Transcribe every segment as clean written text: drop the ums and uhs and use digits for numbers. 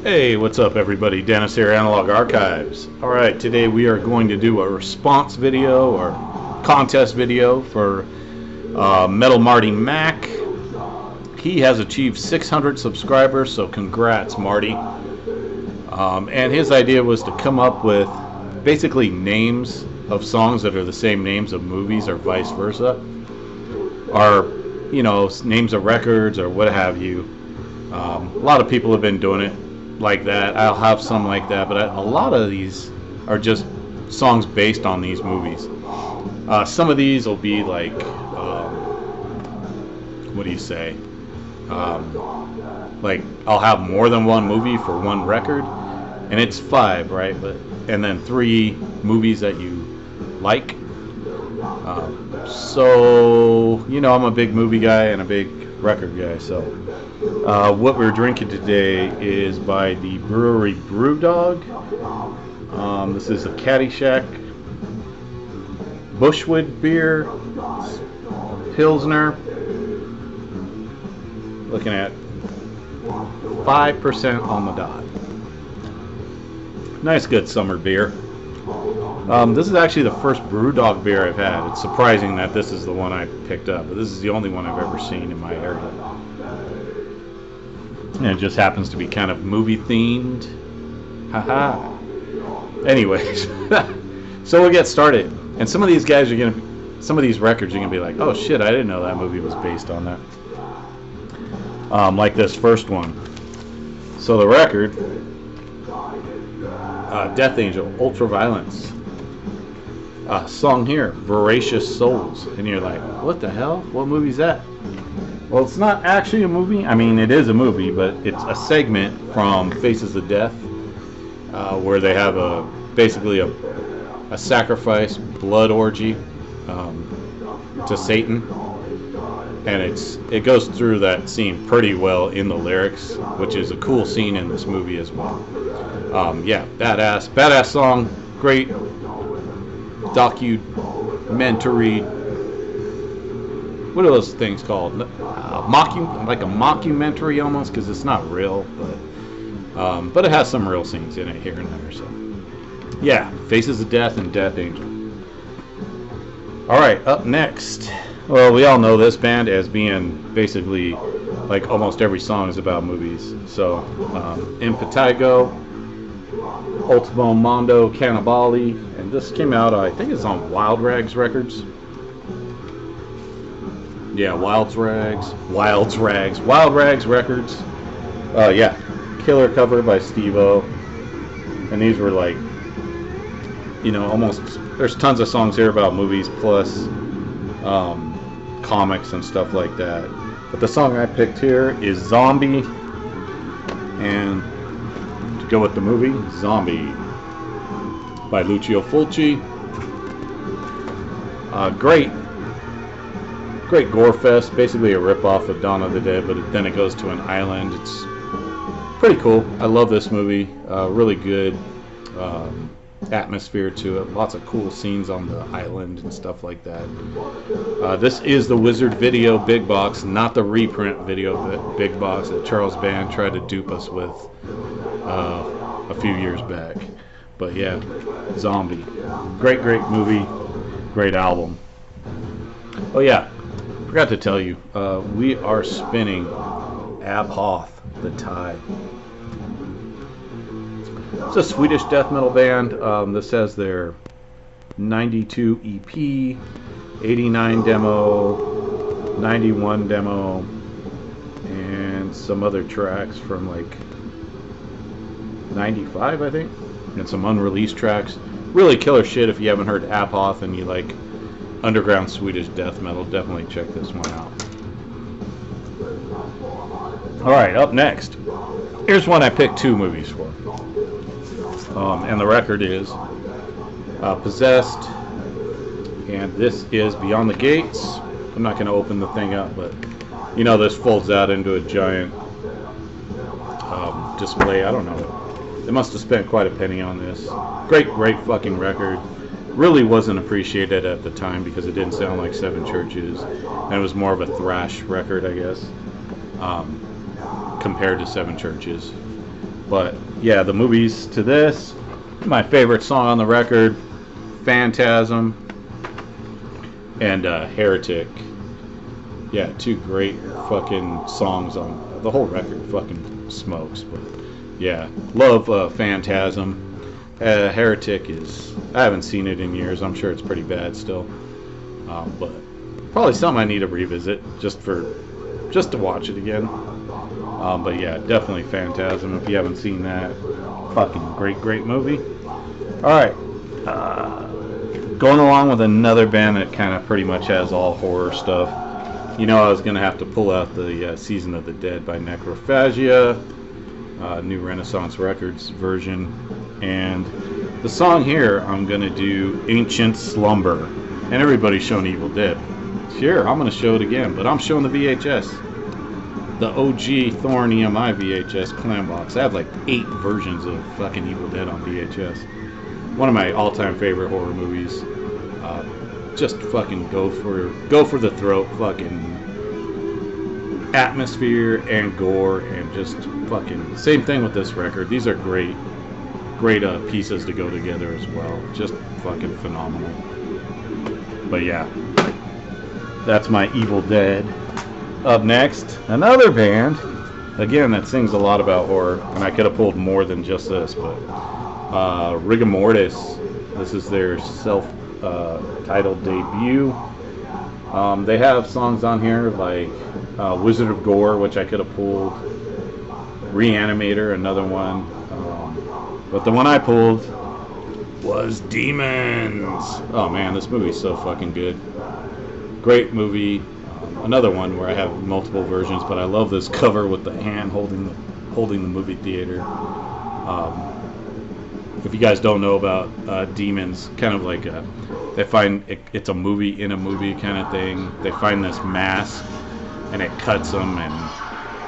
Hey, what's up everybody? Dennis here, Analog Archives. Alright, today we are going to do a response video or contest video for Metal Marty Mac. He has achieved 600 subscribers, so congrats Marty. And his idea was to come up with basically names of songs that are the same names of movies or vice versa. Or, you know, names of records or what have you. A lot of people have been doing it like that. I'll have some like that, but a lot of these are just songs based on these movies. Some of these will be like, what do you say? Like I'll have more than one movie for one record, and it's 5, right? And then 3 movies that you like. So you know, I'm a big movie guy and a big record guy, so. What we're drinking today is by the brewery Brewdog. This is a Caddyshack Bushwood beer, Pilsner. Looking at 5% on the dot. Nice, good summer beer. This is actually the first Brewdog beer I've had. It's surprising that this is the one I picked up, but this is the only one I've ever seen in my area. And it just happens to be kind of movie themed. Haha. Anyways, so we'll get started. And some of these guys are some of these records are gonna be like, oh shit, I didn't know that movie was based on that. Like this first one. So the record, Death Angel, Ultraviolence. Song here, Voracious Souls. And you're like, what the hell? What movie's that? Well, it's not actually a movie. I mean, it is a movie, but it's a segment from Faces of Death, where they have basically a sacrifice blood orgy to Satan, and it goes through that scene pretty well in the lyrics, which is a cool scene in this movie as well. Yeah, badass song, great documentary. What are those things called? Like a mockumentary almost, because it's not real, but it has some real scenes in it here and there. So, yeah, Faces of Death and Death Angel. All right, up next. Well, we all know this band as being basically like almost every song is about movies. So, Impetigo, Ultimo Mondo Cannibali, and this came out, I think it's on Wild Rags Records. Yeah, Wild Rags Records. Yeah, killer cover by Steve-O. And these were like, you know, almost, there's tons of songs here about movies plus comics and stuff like that. But the song I picked here is Zombie. And to go with the movie, Zombie by Lucio Fulci. Great gore fest, basically a rip-off of Dawn of the Dead, but then it goes to an island. It's pretty cool. I love this movie. Really good atmosphere to it. Lots of cool scenes on the island and stuff like that. This is the Wizard Video Big Box, not the reprint video Big Box that Charles Band tried to dupe us with a few years back. But yeah, Zombie. Great movie. Great album. Oh yeah. Forgot to tell you, we are spinning Ab Hoth, The Tide. It's a Swedish death metal band. This has their 92 EP, 89 demo, 91 demo, and some other tracks from like 95, I think, and some unreleased tracks. Really killer shit if you haven't heard Ab Hoth and you like underground Swedish death metal. Definitely check this one out. Alright, up next. Here's one I picked 2 movies for. And the record is Possessed. And this is Beyond the Gates. I'm not going to open the thing up, but you know this folds out into a giant display. I don't know. They must have spent quite a penny on this. Great fucking record. Really wasn't appreciated at the time because it didn't sound like Seven Churches, and it was more of a thrash record, I guess, compared to Seven Churches. But yeah, the movies to this, my favorite song on the record, Phantasm and Heretic. Yeah, two great fucking songs on the whole record. Fucking smokes. But yeah, love Phantasm. Heretic is, I haven't seen it in years. I'm sure it's pretty bad still. But probably something I need to revisit just to watch it again. But yeah, definitely Phantasm. If you haven't seen that, fucking great movie. Alright, going along with another band that kind of pretty much has all horror stuff. You know, I was going to have to pull out the Season of the Dead by Necrophagia, new Renaissance Records version. And the song here, I'm going to do Ancient Slumber. And everybody's showing Evil Dead. Sure, I'm going to show it again, but I'm showing the VHS. The OG Thorn EMI VHS clam box. I have like 8 versions of fucking Evil Dead on VHS. One of my all-time favorite horror movies. Just fucking go for the throat, fucking atmosphere and gore, and just fucking same thing with this record. These are great pieces to go together as well. Just fucking phenomenal. But yeah, that's my Evil Dead. Up next, another band, again, that sings a lot about horror, and I could have pulled more than just this, but Rigor Mortis. This is their self-titled debut. They have songs on here like Wizard of Gore, which I could have pulled, Reanimator, another one, but the one I pulled was Demons. Oh man, this movie's so fucking good. Great movie. Another one where I have multiple versions, but I love this cover with the hand holding the movie theater. If you guys don't know about Demons, kind of like they find it's a movie in a movie kind of thing. They find this mask and it cuts them, and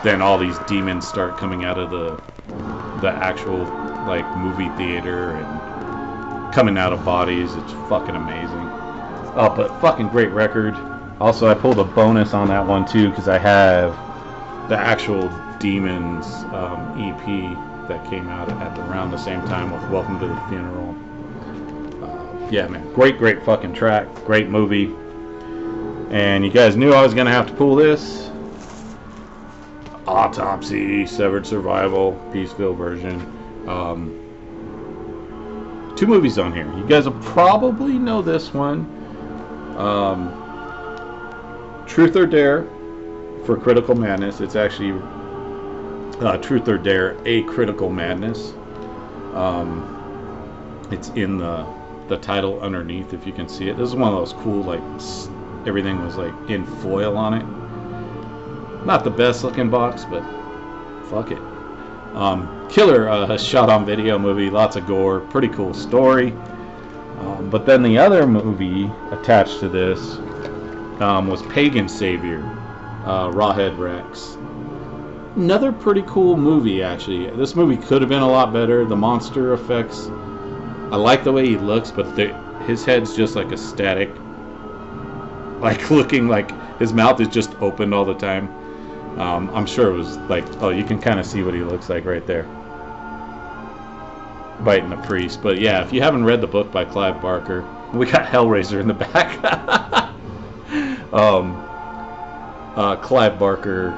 then all these demons start coming out of the actual like movie theater and coming out of bodies. It's fucking amazing. Oh, but fucking great record. Also, I pulled a bonus on that one too because I have the actual Demons EP that came out at around the same time with Welcome to the Funeral. Yeah, man, great fucking track, great movie. And you guys knew I was gonna have to pull this. Autopsy, Severed Survival, Peaceville version. 2 movies on here. You guys will probably know this one. Truth or Dare for Critical Madness. It's actually Truth or Dare, A Critical Madness. It's in the title underneath, if you can see it. This is one of those cool, like, everything was like in foil on it. Not the best looking box, but fuck it. Killer shot on video movie, lots of gore, pretty cool story. But then the other movie attached to this was Pagan Savior, Rawhead Rex. Another pretty cool movie, actually. This movie could have been a lot better. The monster effects, I like the way he looks, but his head's just like a static, like looking like his mouth is just opened all the time. I'm sure it was like, oh, you can kind of see what he looks like right there, biting the priest. But yeah, if you haven't read the book by Clive Barker, we got Hellraiser in the back. Clive Barker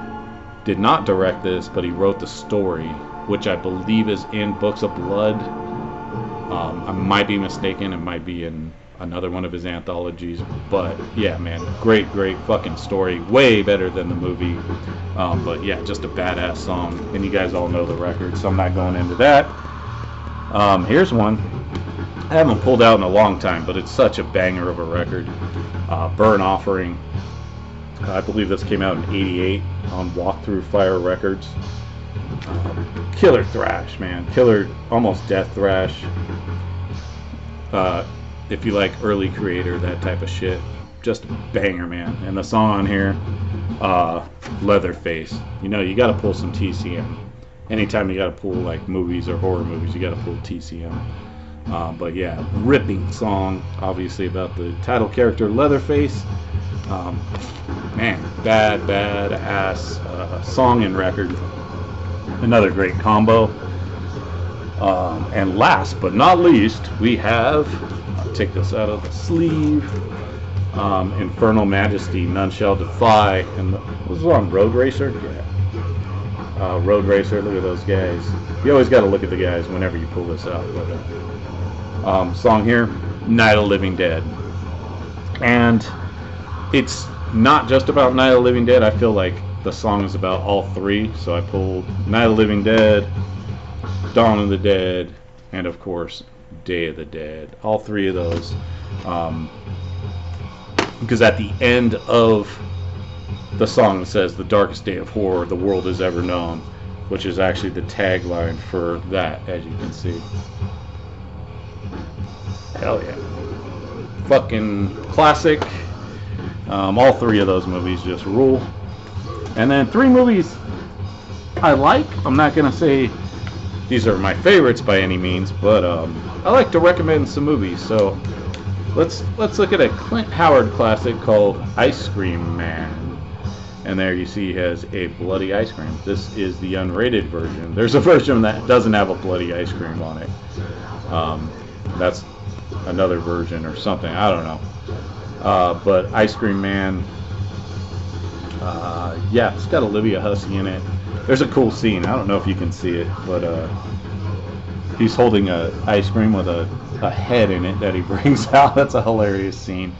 did not direct this, but he wrote the story, which I believe is in Books of Blood. I might be mistaken. It might be in another one of his anthologies. But yeah, man, great fucking story. Way better than the movie. But yeah, just a badass song. And you guys all know the record, so I'm not going into that. Here's one I haven't pulled out in a long time, but it's such a banger of a record. Burn Offering. I believe this came out in '88 on Walkthrough Fire Records. Killer thrash, man. Killer, almost death thrash. If you like early Creator, that type of shit. Just a banger, man. And the song on here, Leatherface. You know, you gotta pull some TCM. Anytime you gotta pull like movies or horror movies, you gotta pull TCM. But yeah, ripping song, obviously about the title character Leatherface. Man, badass song and record. Another great combo. And last but not least, we have, I'll take this out of the sleeve, Infernal Majesty, None Shall Defy. And was it on Road Racer? Yeah. Road Racer, look at those guys. You always got to look at the guys whenever you pull this out. But, song here, Night of the Living Dead. And it's not just about Night of the Living Dead. I feel like the song is about all three. So I pulled Night of the Living Dead, Dawn of the Dead, and of course Day of the Dead. All three of those. Because at the end of the song it says the darkest day of horror the world has ever known, which is actually the tagline for that, as you can see. Hell yeah. Fucking classic. All three of those movies just rule. And then 3 movies I like. I'm not going to say these are my favorites by any means, but I like to recommend some movies. So let's look at a Clint Howard classic called Ice Cream Man. And there you see he has a bloody ice cream. This is the unrated version. There's a version that doesn't have a bloody ice cream on it. That's another version or something. I don't know. But Ice Cream Man, yeah, it's got Olivia Hussey in it. There's a cool scene. I don't know if you can see it, but he's holding a ice cream with a head in it that he brings out. That's a hilarious scene.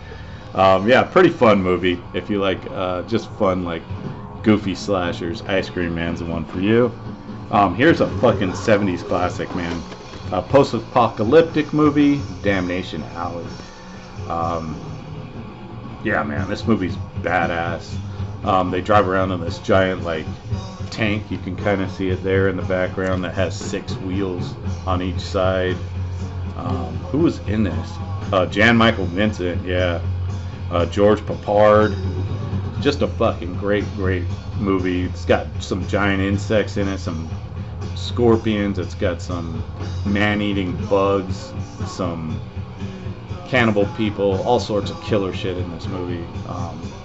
Yeah, pretty fun movie. If you like just fun, like goofy slashers, Ice Cream Man's the one for you. Here's a fucking 70s classic, man. A post-apocalyptic movie, Damnation Alley. Yeah, man, this movie's badass. They drive around in this giant, like, tank. You can kind of see it there in the background that has 6 wheels on each side. Who was in this? Jan Michael Vincent, yeah. George Papard. Just a fucking great movie. It's got some giant insects in it, some scorpions. It's got some man-eating bugs, some cannibal people, all sorts of killer shit in this movie.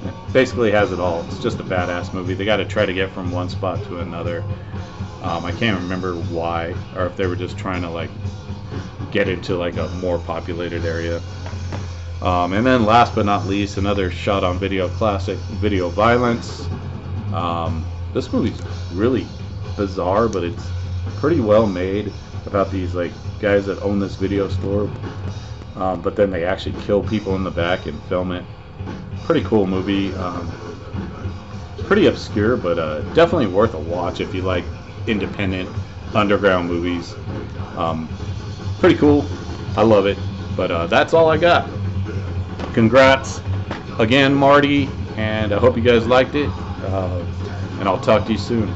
It basically has it all. It's just a badass movie. They got to try to get from one spot to another. I can't remember why, or if they were just trying to like get into like a more populated area. And then last but not least, another shot on video classic, Video Violence. This movie's really bizarre, but it's pretty well made, about these like guys that own this video store, but then they actually kill people in the back and film it. Pretty cool movie. Pretty obscure, but definitely worth a watch if you like independent underground movies. Pretty cool. I love it. But that's all I got. Congrats again, Marty, and I hope you guys liked it. And I'll talk to you soon.